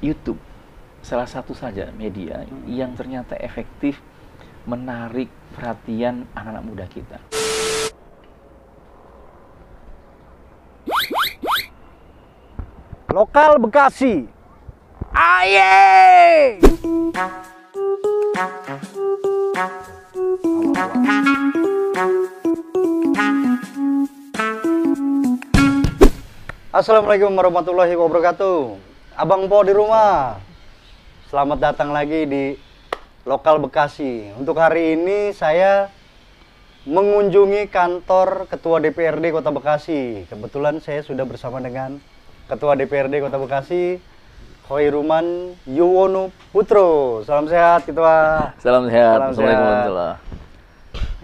YouTube salah satu saja media yang ternyata efektif menarik perhatian anak-anak muda kita. Lokal Bekasi. Aye! Assalamualaikum warahmatullahi wabarakatuh. Abang Po di rumah. Selamat datang lagi di Lokal Bekasi. Untuk hari ini saya mengunjungi kantor Ketua DPRD Kota Bekasi. Kebetulan saya sudah bersama dengan Ketua DPRD Kota Bekasi, Khoiruman Yuwono Putro. Salam sehat, Ketua. Salam sehat. Salam Assalamualaikum sehat. warahmatullahi.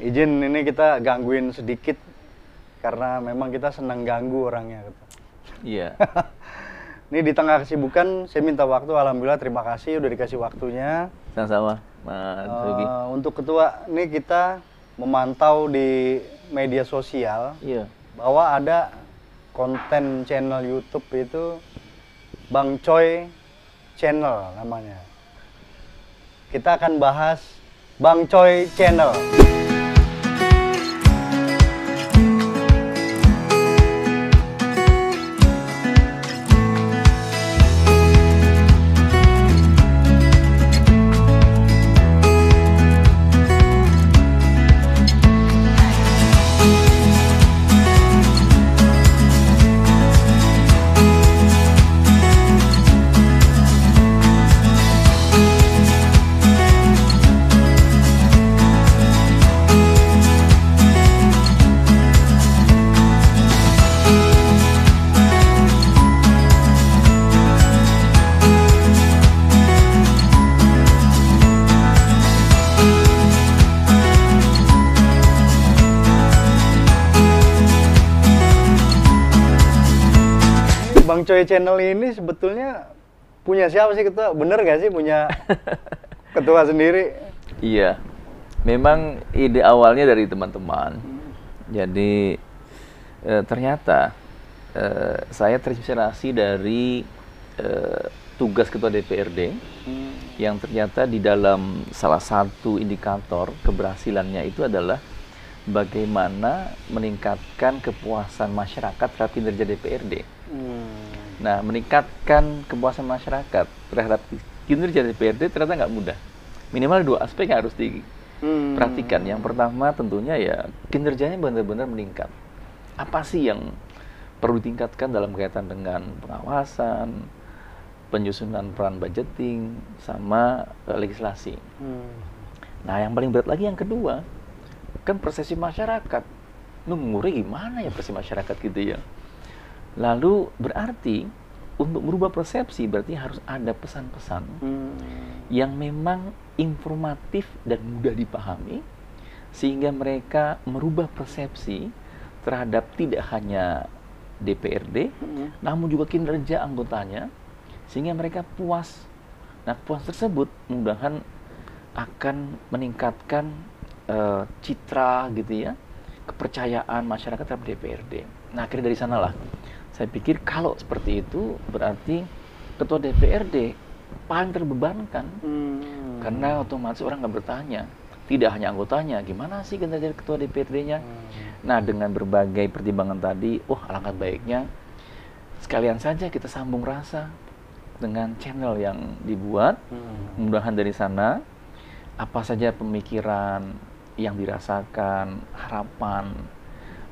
Izin ini kita gangguin sedikit karena memang kita senang ganggu orangnya, Ketua. Iya. Ini di tengah kesibukan, saya minta waktu. Alhamdulillah, terima kasih udah dikasih waktunya. Sama-sama, Mas Rugi. Untuk Ketua, ini kita memantau di media sosial Iya. bahwa ada konten channel YouTube itu Bang Coy Channel namanya. Kita akan bahas Bang Coy Channel. Bang Coy Channel ini sebetulnya punya siapa sih, Ketua? Bener gak sih punya Ketua sendiri? Iya. Memang ide awalnya dari teman-teman. Jadi ternyata saya terinspirasi dari tugas Ketua DPRD yang ternyata di dalam salah satu indikator keberhasilannya itu adalah bagaimana meningkatkan kepuasan masyarakat terhadap kinerja DPRD. Nah, meningkatkan kepuasan masyarakat terhadap kinerja DPRD ternyata nggak mudah. Minimal dua aspek yang harus diperhatikan. Yang pertama tentunya ya kinerjanya benar-benar meningkat. Apa sih yang perlu ditingkatkan dalam kaitan dengan pengawasan, penyusunan peran budgeting, sama legislasi. Nah, yang paling berat lagi yang kedua, kan persepsi masyarakat. Nguri gimana ya persepsi masyarakat gitu ya. Lalu berarti untuk merubah persepsi berarti harus ada pesan-pesan yang memang informatif dan mudah dipahami sehingga mereka merubah persepsi terhadap tidak hanya DPRD namun juga kinerja anggotanya sehingga mereka puas. Nah, puas tersebut mudah-mudahan akan meningkatkan citra gitu ya, kepercayaan masyarakat terhadap DPRD. Nah, akhirnya dari sanalah saya pikir kalau seperti itu berarti Ketua DPRD paling terbebankan karena otomatis orang nggak bertanya, tidak hanya anggotanya, gimana sih kinerja Ketua DPRD-nya. Nah, dengan berbagai pertimbangan tadi, alangkah baiknya sekalian saja kita sambung rasa dengan channel yang dibuat. Mudah-mudahan dari sana apa saja pemikiran yang dirasakan, harapan,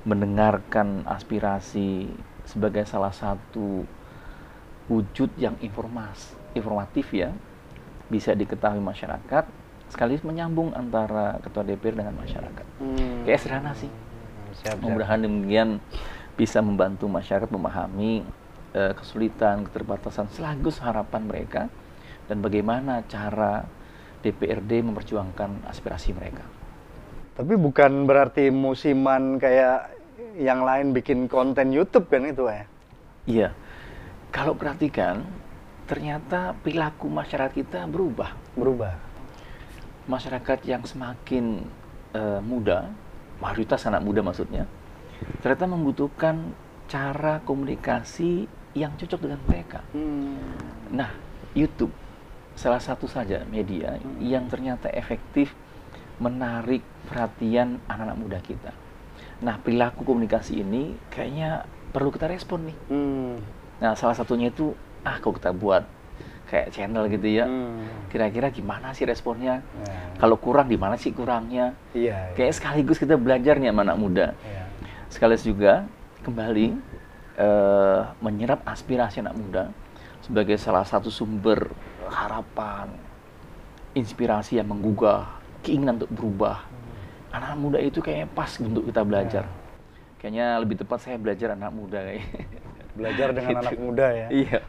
mendengarkan aspirasi sebagai salah satu wujud yang informatif ya, bisa diketahui masyarakat, sekaligus menyambung antara Ketua DPR dengan masyarakat. Kayak sederhana sih. Mudah-mudahan demikian bisa membantu masyarakat memahami kesulitan, keterbatasan, sekaligus harapan mereka dan bagaimana cara DPRD memperjuangkan aspirasi mereka. Tapi bukan berarti musiman kayak yang lain bikin konten YouTube kan itu ya? Iya. Kalau perhatikan, ternyata perilaku masyarakat kita berubah. Masyarakat yang semakin muda, mayoritas anak muda maksudnya, ternyata membutuhkan cara komunikasi yang cocok dengan mereka. Nah, YouTube salah satu saja media yang ternyata efektif menarik perhatian anak-anak muda kita. Nah, perilaku komunikasi ini kayaknya perlu kita respon nih. Nah, salah satunya itu, kalau kita buat kayak channel gitu ya, kira-kira gimana sih responnya? Kalau kurang, di mana sih kurangnya? Kayak sekaligus kita belajar nih sama anak muda. Sekaligus juga kembali menyerap aspirasi anak muda sebagai salah satu sumber harapan, inspirasi yang menggugah, keinginan untuk berubah. Anak muda itu kayaknya pas untuk kita belajar. Kayaknya lebih tepat saya belajar anak muda kayaknya. Belajar dengan Gitu. anak muda ya. Iya.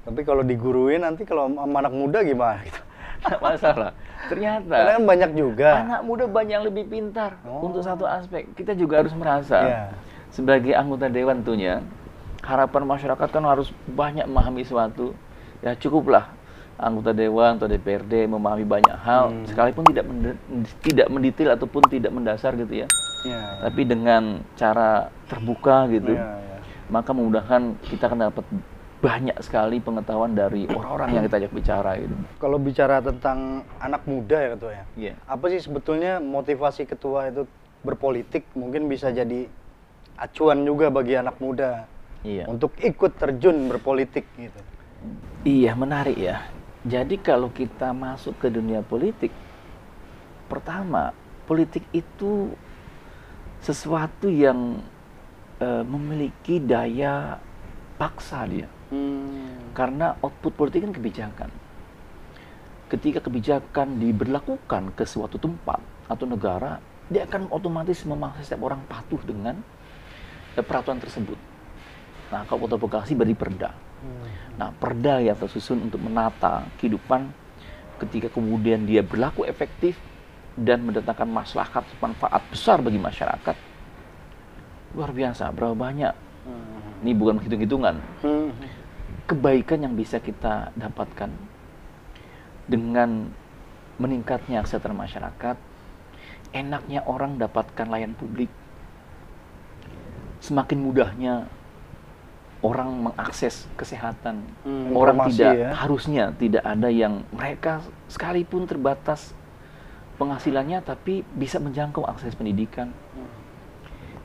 Tapi kalau diguruin nanti kalau sama anak muda gimana gitu? Nggak masalah. Ternyata Karena kan banyak juga. anak muda banyak yang lebih pintar untuk satu aspek. Kita juga harus merasa sebagai anggota dewan tentunya, harapan masyarakat kan harus banyak memahami sesuatu. Ya cukuplah anggota dewan atau DPRD memahami banyak hal, sekalipun tidak mendetail ataupun tidak mendasar gitu ya. Tapi dengan cara terbuka gitu, maka memudahkan kita akan dapat banyak sekali pengetahuan dari orang-orang yang kita ajak bicara gitu. Kalau bicara tentang anak muda ya ketua ya, apa sih sebetulnya motivasi ketua itu berpolitik? Mungkin bisa jadi acuan juga bagi anak muda untuk ikut terjun berpolitik gitu. Iya, menarik ya. Jadi kalau kita masuk ke dunia politik, pertama, politik itu sesuatu yang memiliki daya paksa dia. Karena output politik kan kebijakan. Ketika kebijakan diberlakukan ke suatu tempat atau negara, dia akan otomatis memaksa setiap orang patuh dengan peraturan tersebut. Nah, kalau Kota Bekasi berarti perda. Nah, perda yang tersusun untuk menata kehidupan ketika kemudian dia berlaku efektif dan mendatangkan maslahat manfaat besar bagi masyarakat. Luar biasa, berapa banyak. Ini bukan hitung-hitungan. Kebaikan yang bisa kita dapatkan dengan meningkatnya kesejahteraan masyarakat, enaknya orang dapatkan layanan publik, semakin mudahnya orang mengakses kesehatan. Orang harusnya tidak ada yang mereka sekalipun terbatas penghasilannya tapi bisa menjangkau akses pendidikan.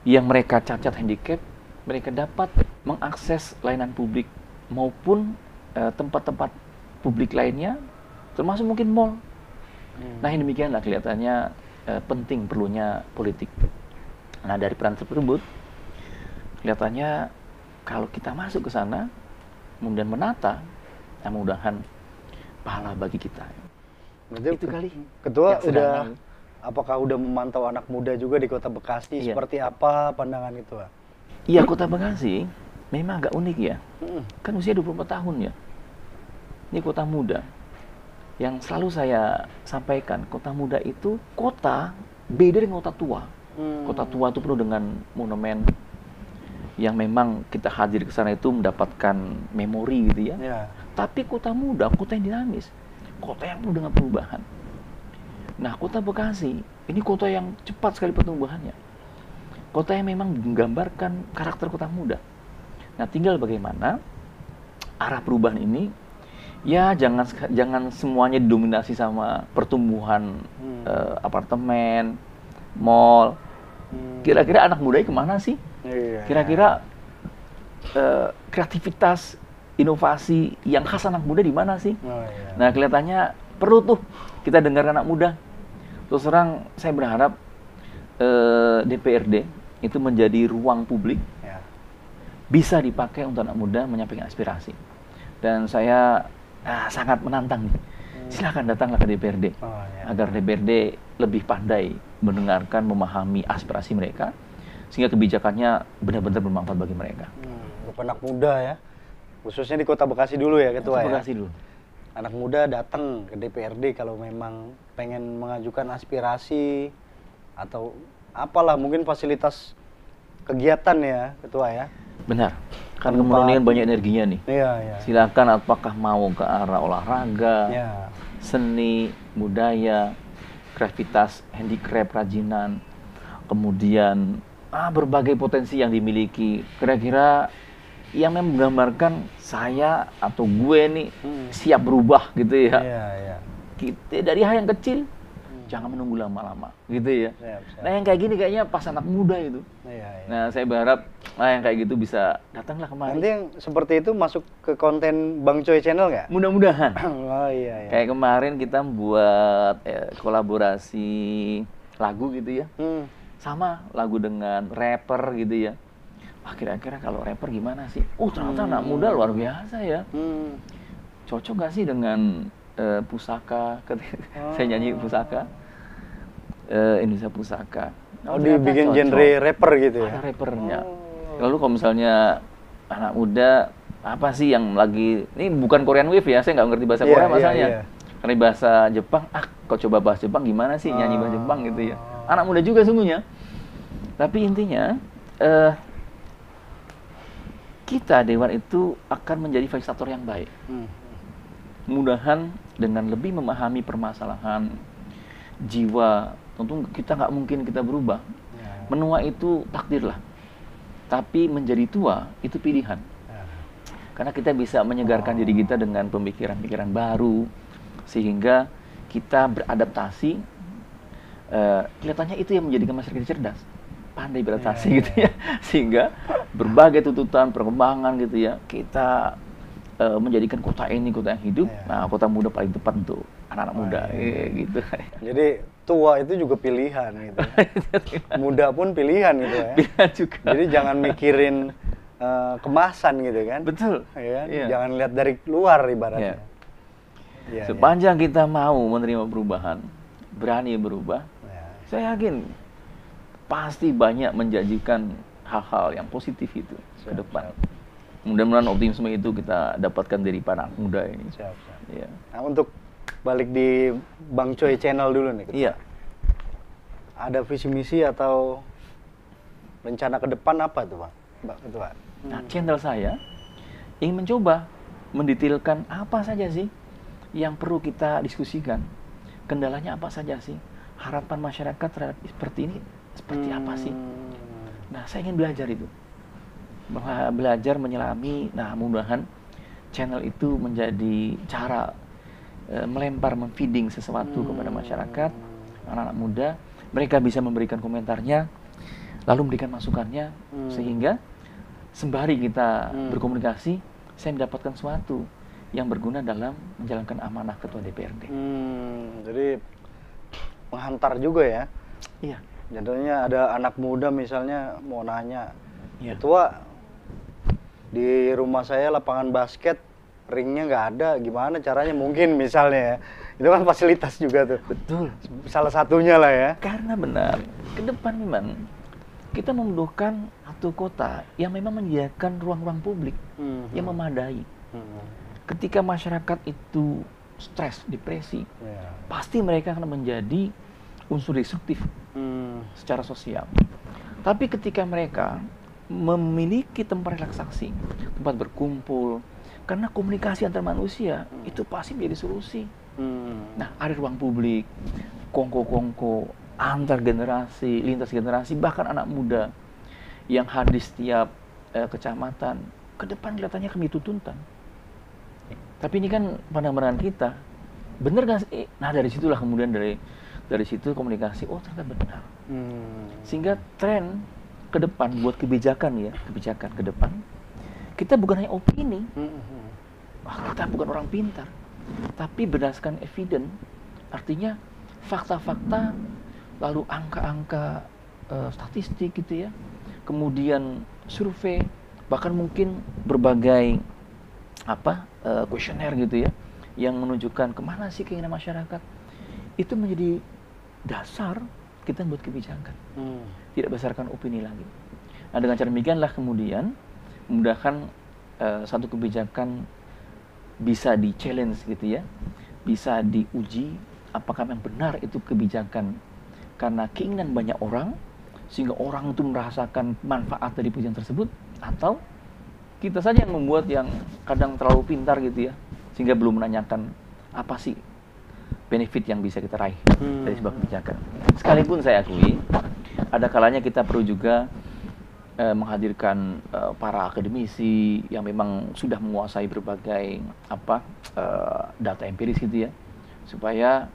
Yang mereka cacat handicap, mereka dapat mengakses layanan publik maupun tempat-tempat publik lainnya, termasuk mungkin mall. Nah, yang demikianlah kelihatannya penting perlunya politik. Nah, dari peran tersebut kelihatannya kalau kita masuk ke sana, kemudian menata, mudah-mudahan pahala bagi kita. Berarti itu kali. Ketua apakah udah memantau anak muda juga di Kota Bekasi? Seperti apa pandangan Ketua? Iya, Kota Bekasi memang agak unik ya. Kan usia 24 tahun ya. Ini kota muda. Yang selalu saya sampaikan, kota muda itu kota beda dengan kota tua. Kota tua itu penuh dengan monumen yang memang kita hadir ke sana itu mendapatkan memori gitu ya. Tapi kota muda, kota yang dinamis, kota yang penuh dengan perubahan. Nah, Kota Bekasi ini kota yang cepat sekali pertumbuhannya. Kota yang memang menggambarkan karakter kota muda. Nah, tinggal bagaimana arah perubahan ini, ya jangan semuanya didominasi sama pertumbuhan apartemen, mall. Kira-kira anak muda kemana sih? Kira-kira kreativitas, inovasi yang khas anak muda di mana sih? Nah, kelihatannya perlu tuh kita dengar anak muda. Terus terang saya berharap DPRD itu menjadi ruang publik bisa dipakai untuk anak muda menyampaikan aspirasi. Dan saya sangat menantang nih. Silakan datanglah ke DPRD agar DPRD lebih pandai mendengarkan, memahami aspirasi mereka sehingga kebijakannya benar-benar bermanfaat bagi mereka. Untuk anak muda ya, khususnya di Kota Bekasi dulu ya Ketua ya. Bekasi dulu. Anak muda datang ke DPRD kalau memang pengen mengajukan aspirasi atau apalah mungkin fasilitas kegiatan ya Ketua ya. Benar, karena kemudian banyak energinya nih. Silakan apakah mau ke arah olahraga, seni, budaya, kreativitas, handicraft, kerajinan, kemudian berbagai potensi yang dimiliki. Kira-kira yang memang menggambarkan saya atau gue nih siap berubah gitu ya. Iya, iya. Kita dari hal yang kecil, jangan menunggu lama-lama gitu ya. Siap. Nah yang kayak gini kayaknya pas anak muda itu. Iya, iya. Nah saya berharap yang kayak gitu bisa datanglah kemari. Nanti yang seperti itu masuk ke konten Bang Coy channel nggak? Mudah-mudahan. Oh iya, iya. Kayak kemarin kita buat kolaborasi lagu gitu ya. Sama lagu dengan rapper gitu ya. Kira-kira kalau rapper gimana sih? Ternyata anak muda luar biasa ya. Cocok nggak sih dengan pusaka? Saya nyanyi pusaka. Indonesia Pusaka. Dibikin genre rapper gitu ya? Ada rappernya. Lalu kalau misalnya anak muda, apa sih yang lagi, ini bukan Korean Wave ya, saya nggak ngerti bahasa Korea masalahnya. Karena bahasa Jepang, kau coba bahasa Jepang gimana sih, nyanyi bahasa Jepang gitu ya. Anak muda juga sungguhnya. Tapi intinya, kita Dewan itu akan menjadi fasilitator yang baik. Mudahan dengan lebih memahami permasalahan jiwa, tentu kita nggak mungkin kita berubah. Menua itu takdir lah. Tapi menjadi tua itu pilihan. Karena kita bisa menyegarkan diri kita dengan pemikiran-pemikiran baru, sehingga kita beradaptasi. Kelihatannya itu yang menjadikan masyarakat cerdas, pandai beradaptasi gitu ya, sehingga berbagai tuntutan perkembangan gitu ya, kita menjadikan kota ini kota yang hidup. Nah, kota muda paling tepat untuk anak-anak muda, gitu. Jadi tua itu juga pilihan gitu. Muda pun pilihan gitu ya. Pilihan juga. Jadi jangan mikirin kemasan gitu kan. Betul. Ya kan? Jangan lihat dari luar ibaratnya. Sepanjang kita mau menerima perubahan, berani berubah, saya yakin pasti banyak menjanjikan hal-hal yang positif itu ke depan. Mudah-mudahan optimisme itu kita dapatkan dari para anak muda ini. Siap. Ya. Nah, untuk balik di Bang Coy channel dulu nih. Iya. Ada visi misi atau rencana ke depan apa tuh, Bang? Ketua. Nah, channel saya ingin mencoba mendetailkan apa saja sih yang perlu kita diskusikan. Kendalanya apa saja sih? Harapan masyarakat terhadap seperti ini seperti apa sih? Nah, saya ingin belajar itu. Belajar menyelami. Nah, mudah-mudahan channel itu menjadi cara melempar, memfeeding sesuatu kepada masyarakat, anak-anak muda. Mereka bisa memberikan komentarnya, lalu memberikan masukannya, sehingga sembari kita berkomunikasi, saya mendapatkan sesuatu yang berguna dalam menjalankan amanah Ketua DPRD. Jadi menghantar juga ya? Iya. Jadinya ada anak muda misalnya mau nanya, Ketua, di rumah saya lapangan basket, ringnya nggak ada, gimana caranya? Mungkin misalnya ya, itu kan fasilitas juga tuh. Betul. Salah satunya lah ya. Karena benar, ke depan memang kita membutuhkan satu kota yang memang menyediakan ruang-ruang publik yang memadai. Ketika masyarakat itu stres, depresi, pasti mereka akan menjadi unsur destruktif secara sosial. Tapi ketika mereka memiliki tempat relaksasi, tempat berkumpul, karena komunikasi antar manusia itu pasti menjadi solusi. Nah, ada ruang publik, kongko-kongko, antar generasi, lintas generasi, bahkan anak muda yang hadir setiap kecamatan, ke depan kelihatannya kami tuntutan. Tapi ini kan pandangan kita, benar nggak sih? Nah, dari situlah kemudian dari situ komunikasi, ternyata benar. Sehingga tren ke depan buat kebijakan ke depan, kita bukan hanya opini, kita bukan orang pintar, tapi berdasarkan evidence, artinya fakta-fakta, lalu angka-angka statistik gitu ya, kemudian survei, bahkan mungkin berbagai kuesioner gitu ya, yang menunjukkan kemana sih keinginan masyarakat, itu menjadi dasar kita buat kebijakan, tidak berdasarkan opini lagi. Nah, dengan cara demikianlah kemudian memudahkan satu kebijakan bisa di-challenge gitu ya, bisa diuji apakah memang benar itu kebijakan karena keinginan banyak orang, sehingga orang itu merasakan manfaat dari kebijakan tersebut, atau kita saja yang membuat yang kadang terlalu pintar gitu ya, sehingga belum menanyakan apa sih benefit yang bisa kita raih dari sebuah kebijakan. Sekalipun saya akui, ada kalanya kita perlu juga menghadirkan para akademisi yang memang sudah menguasai berbagai data empiris gitu ya, supaya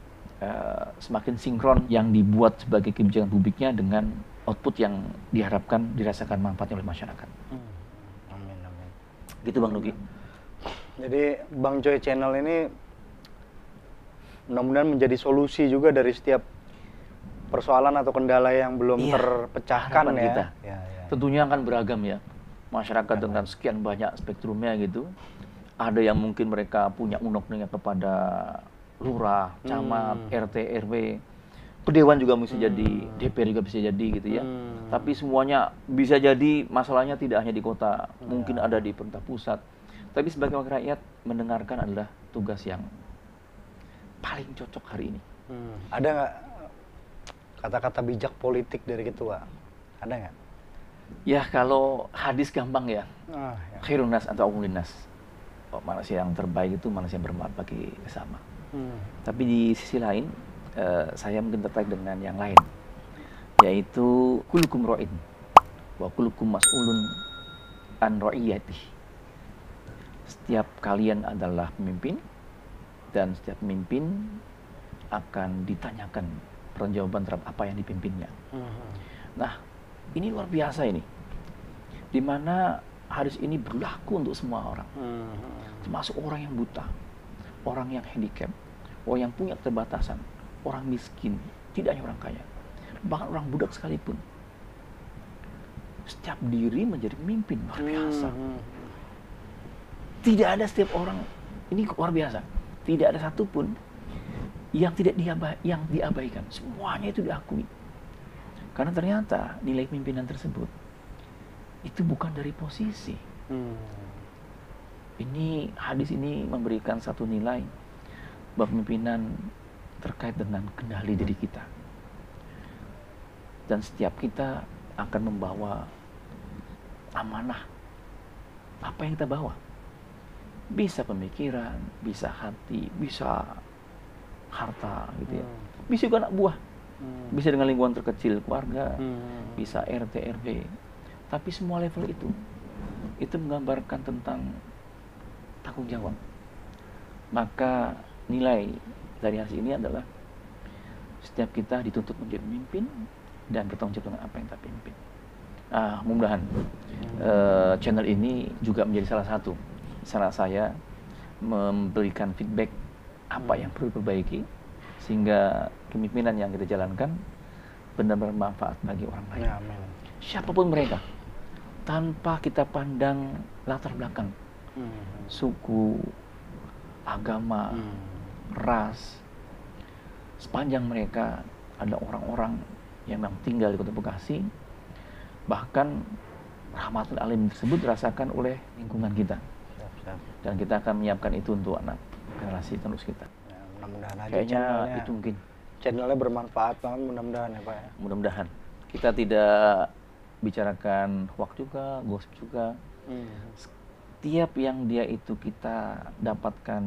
semakin sinkron yang dibuat sebagai kebijakan publiknya dengan output yang diharapkan dirasakan manfaatnya oleh masyarakat. Amin, amin. Gitu Bang Nugi. Jadi Bang Coy Channel ini mudah-mudahan menjadi solusi juga dari setiap persoalan atau kendala yang belum terpecahkan ya. Kita. Tentunya akan beragam ya. Masyarakat dengan sekian banyak spektrumnya gitu. Ada yang mungkin mereka punya unoknya kepada lurah, camat, RT, RW. Dewan juga bisa jadi, DPR juga bisa jadi gitu ya. Tapi semuanya bisa jadi masalahnya tidak hanya di kota, mungkin ada di pemerintah pusat. Tapi sebagai wakil rakyat, mendengarkan adalah tugas yang paling cocok hari ini. Ada nggak kata-kata bijak politik dari ketua? Ada nggak? Ya kalau hadis gampang ya, khairun nas atau umulin nas. Manusia yang terbaik itu manusia yang bermanfaat bagi sesama. Tapi di sisi lain, saya mungkin tertarik dengan yang lain, yaitu kulukum ra'in wa kulukum mas'ulun an ra'iyatih. Setiap kalian adalah pemimpin, dan setiap pemimpin akan ditanyakan pertanggungjawaban terhadap apa yang dipimpinnya. Nah, ini luar biasa ini, di mana hadis ini berlaku untuk semua orang, termasuk orang yang buta, orang yang handicap, orang yang punya keterbatasan, orang miskin, tidak hanya orang kaya, bahkan orang budak sekalipun. Setiap diri menjadi pemimpin, luar biasa. Tidak ada setiap orang, ini luar biasa, tidak ada satupun yang diabaikan, semuanya itu diakui. Karena ternyata nilai pimpinan tersebut itu bukan dari posisi. Ini hadis ini memberikan satu nilai bahwa pemimpinan terkait dengan kendali diri kita. Dan setiap kita akan membawa amanah. Apa yang kita bawa? Bisa pemikiran, bisa hati, bisa harta gitu ya. Bisa juga anak buah. Bisa dengan lingkungan terkecil keluarga, bisa RT RW. Tapi semua level itu menggambarkan tentang tanggung jawab. Maka nilai dari hasil ini adalah setiap kita dituntut menjadi pemimpin dan bertanggung jawab dengan apa yang kita pimpin. Mudah-mudahan channel ini juga menjadi salah satu cara saya memberikan feedback apa yang perlu diperbaiki, sehingga kepemimpinan yang kita jalankan benar-benar bermanfaat bagi orang lain. Siapapun mereka, tanpa kita pandang latar belakang, suku, agama, ras, sepanjang mereka ada orang-orang yang memang tinggal di Kota Bekasi, bahkan rahmatul alim tersebut dirasakan oleh lingkungan kita. Dan kita akan menyiapkan itu untuk anak generasi terus kita. Mudah-mudahan aja kayaknya itu mungkin channelnya bermanfaat banget, mudah-mudahan ya Pak ya. Mudah-mudahan. Kita tidak bicarakan hoax juga, gosip juga. Setiap yang dia itu kita dapatkan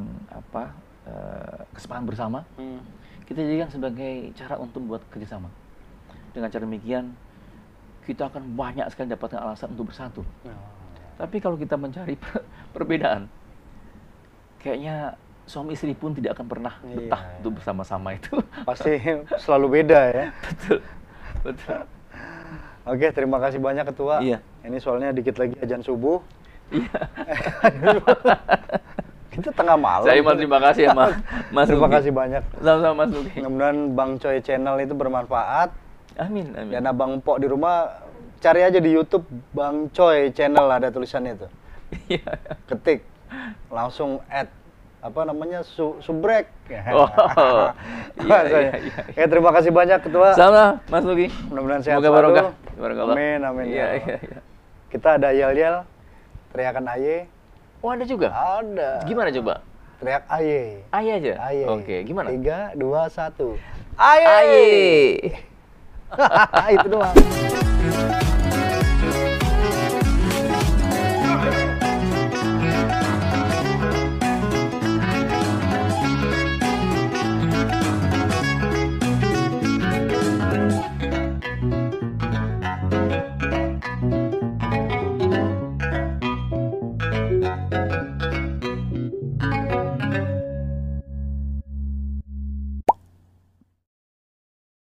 kesepakatan bersama, kita jadikan sebagai cara untuk membuat kerjasama. Dengan cara demikian kita akan banyak sekali dapatkan alasan untuk bersatu. Tapi kalau kita mencari perbedaan, kayaknya suami istri pun tidak akan pernah betah untuk bersama-sama itu. Pasti selalu beda ya. Betul. Oke, terima kasih banyak Ketua. Iya. Ini soalnya dikit lagi azan subuh. Iya. Kita tengah malam. Saya mau terima kasih ya Mas. Terima kasih banyak. Sama-sama Mas Nugi. Mudah-mudahan Bang Coy Channel itu bermanfaat. Amin. Dan Abang Pok di rumah cari aja di YouTube Bang Coy Channel, ada tulisannya itu. Iya. Ketik, langsung add subrek. Iya. Ya, terima kasih banyak Ketua. Sama Mas Nugi. Mudah-mudahan sehat selalu. Amin, amin. Iya. Kita ada yel-yel, teriakan aye. Oh, ada juga? Ada. Gimana coba? Teriak aye. Aye aja? Aye. Oke, gimana? 3, 2, 1. Aye! Aye! Itu doang.